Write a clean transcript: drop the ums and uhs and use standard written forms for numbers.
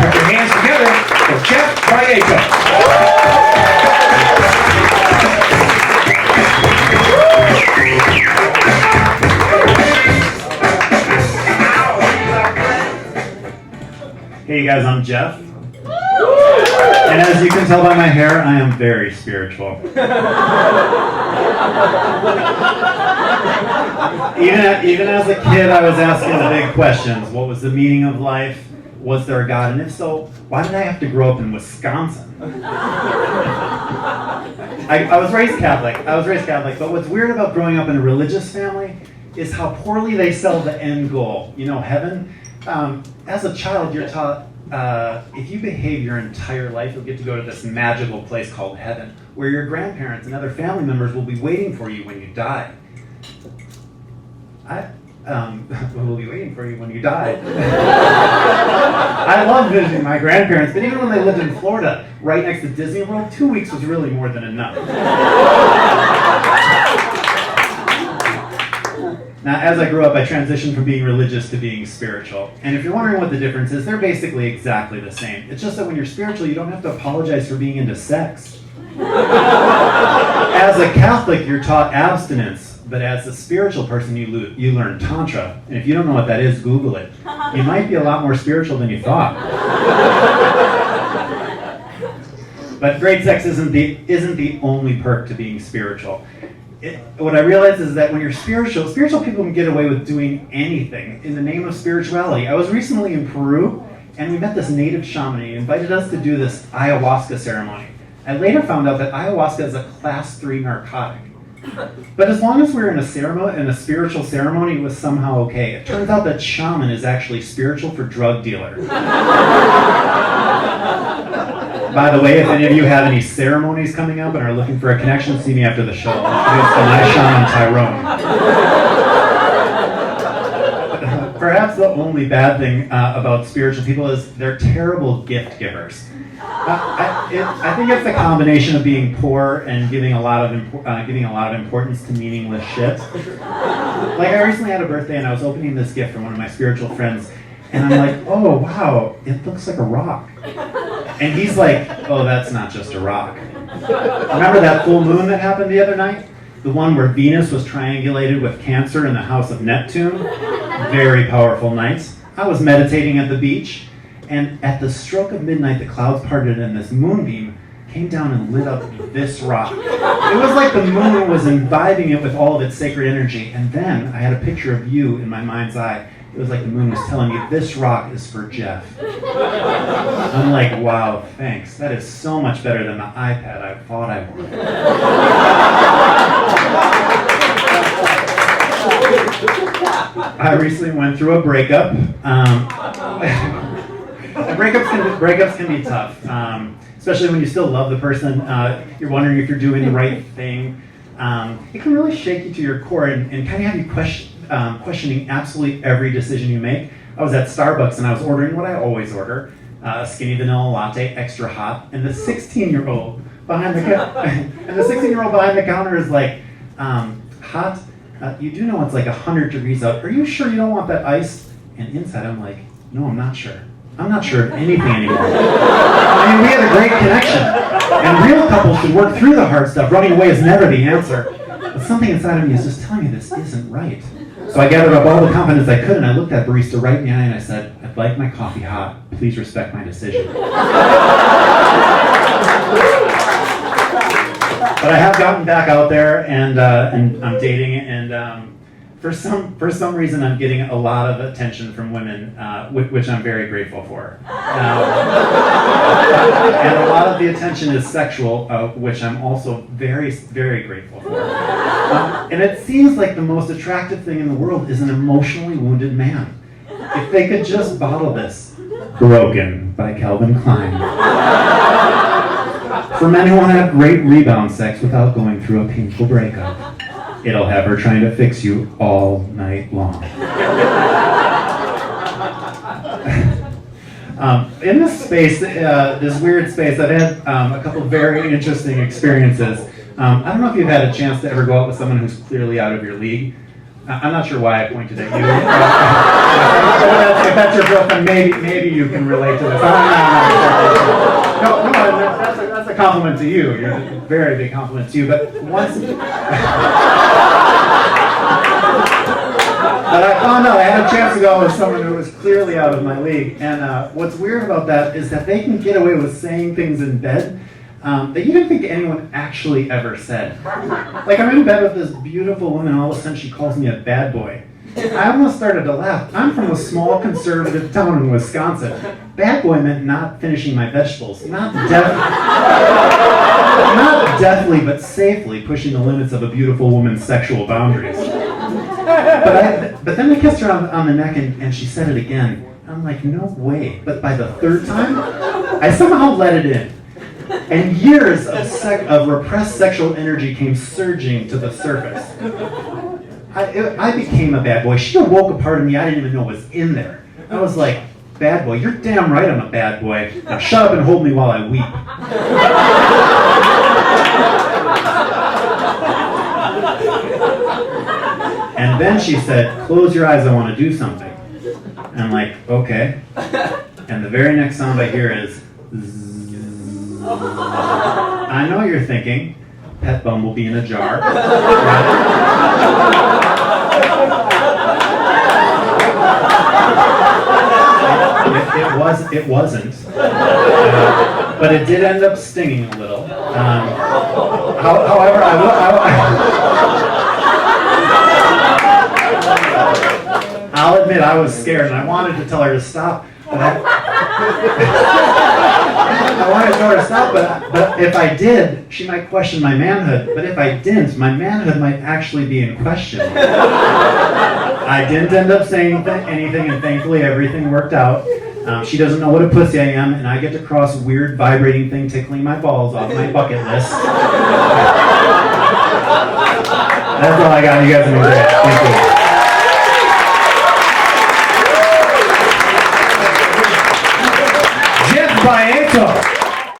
Put your hands together for Jeff Prieto. Hey guys, I'm Jeff. And as you can tell by my hair, I am very spiritual. Even as a kid, I was asking the big questions. What was the meaning of life? Was there a God? And if so, why did I have to grow up in Wisconsin? I was raised Catholic, but what's weird about growing up in a religious family is how poorly they sell the end goal. You know, heaven. As a child, you're taught if you behave your entire life, you'll get to go to this magical place called heaven, where your grandparents and other family members will be waiting for you when you die. Will be waiting for you when you die. I love visiting my grandparents, but even when they lived in Florida, right next to Disney World, 2 weeks was really more than enough. Now, as I grew up, I transitioned from being religious to being spiritual. And if you're wondering what the difference is, they're basically exactly the same. It's just that when you're spiritual, you don't have to apologize for being into sex. As a Catholic, you're taught abstinence, but as a spiritual person, you learn Tantra. And if you don't know what that is, Google it. You might be a lot more spiritual than you thought. But great sex isn't the only perk to being spiritual. What I realized is that when you're spiritual people can get away with doing anything in the name of spirituality. I was recently in Peru, and we met this native shaman. He invited us to do this ayahuasca ceremony. I later found out that ayahuasca is a class 3 narcotic. But as long as we were in a spiritual ceremony, it was somehow okay. It turns out that shaman is actually spiritual for drug dealer. By the way, if any of you have any ceremonies coming up and are looking for a connection, see me after the show. It's the nice shaman Tyrone. Perhaps the only bad thing about spiritual people is they're terrible gift givers. I think it's the combination of being poor and giving a lot of importance to meaningless shit. Like I recently had a birthday and I was opening this gift from one of my spiritual friends, and I'm like, oh wow, it looks like a rock. And he's like, oh, that's not just a rock. Remember that full moon that happened the other night? The one where Venus was triangulated with Cancer in the house of Neptune? Very powerful nights. I was meditating at the beach, and at the stroke of midnight, the clouds parted and this moonbeam came down and lit up this rock. It was like the moon was imbibing it with all of its sacred energy. And then I had a picture of you in my mind's eye. It was like the moon was telling me, this rock is for Jeff. I'm like, wow, thanks. That is so much better than the iPad I thought I wanted. I recently went through a breakup. Breakups can be tough, especially when you still love the person. You're wondering if you're doing the right thing. It can really shake you to your core and kind of have you questioning absolutely every decision you make. I was at Starbucks and I was ordering what I always order, a skinny vanilla latte, extra hot, and the 16-year-old behind the counter is like, hot? You do know it's like 100 degrees out. Are you sure you don't want that ice? And inside I'm like, no, I'm not sure. I'm not sure of anything anymore. I mean, we had a great connection. And real couples should work through the hard stuff. Running away is never the answer. But something inside of me is just telling me this isn't right. So I gathered up all the confidence I could, and I looked that barista right in the eye, and I said, I'd like my coffee hot. Please respect my decision. But I have gotten back out there, and I'm dating, and for some reason, I'm getting a lot of attention from women, which I'm very grateful for. And a lot of the attention is sexual, which I'm also very, very grateful for. And it seems like the most attractive thing in the world is an emotionally wounded man. If they could just bottle this. Broken by Calvin Klein. For men who want to have great rebound sex without going through a painful breakup. It'll have her trying to fix you all night long. In this space, this weird space, I've had a couple of very interesting experiences. I don't know if you've had a chance to ever go out with someone who's clearly out of your league. I'm not sure why I pointed at you. If that's your girlfriend, maybe you can relate to this. No, that's a compliment to you. You're a very big compliment to you. But I found out I had a chance to go with someone who was clearly out of my league. And what's weird about that is that they can get away with saying things in bed that you didn't think anyone actually ever said. Like, I'm in bed with this beautiful woman, and all of a sudden she calls me a bad boy. I almost started to laugh. I'm from a small conservative town in Wisconsin. Bad boy meant not finishing my vegetables, not deftly but safely pushing the limits of a beautiful woman's sexual boundaries. But then I kissed her on the neck, and she said it again. I'm like, no way. But by the third time, I somehow let it in. And years of repressed sexual energy came surging to the surface. I became a bad boy. She awoke a part of me I didn't even know was in there. I was like, bad boy, you're damn right I'm a bad boy. Now shut up and hold me while I weep. And then she said, close your eyes, I want to do something. And I'm like, okay. And the very next sound I hear is, zzz. I know you're thinking, pet bumblebee in a jar. It wasn't. But it did end up stinging a little. However, I'll admit I was scared and I wanted to tell her to stop. I wanted to tell her to stop, but if I did, she might question my manhood. But if I didn't, my manhood might actually be in question. I didn't end up saying anything, and thankfully everything worked out. She doesn't know what a pussy I am, and I get to cross a weird vibrating thing tickling my balls off my bucket list. That's all I got. You guys have been great. Thank you. Jeff Baeto.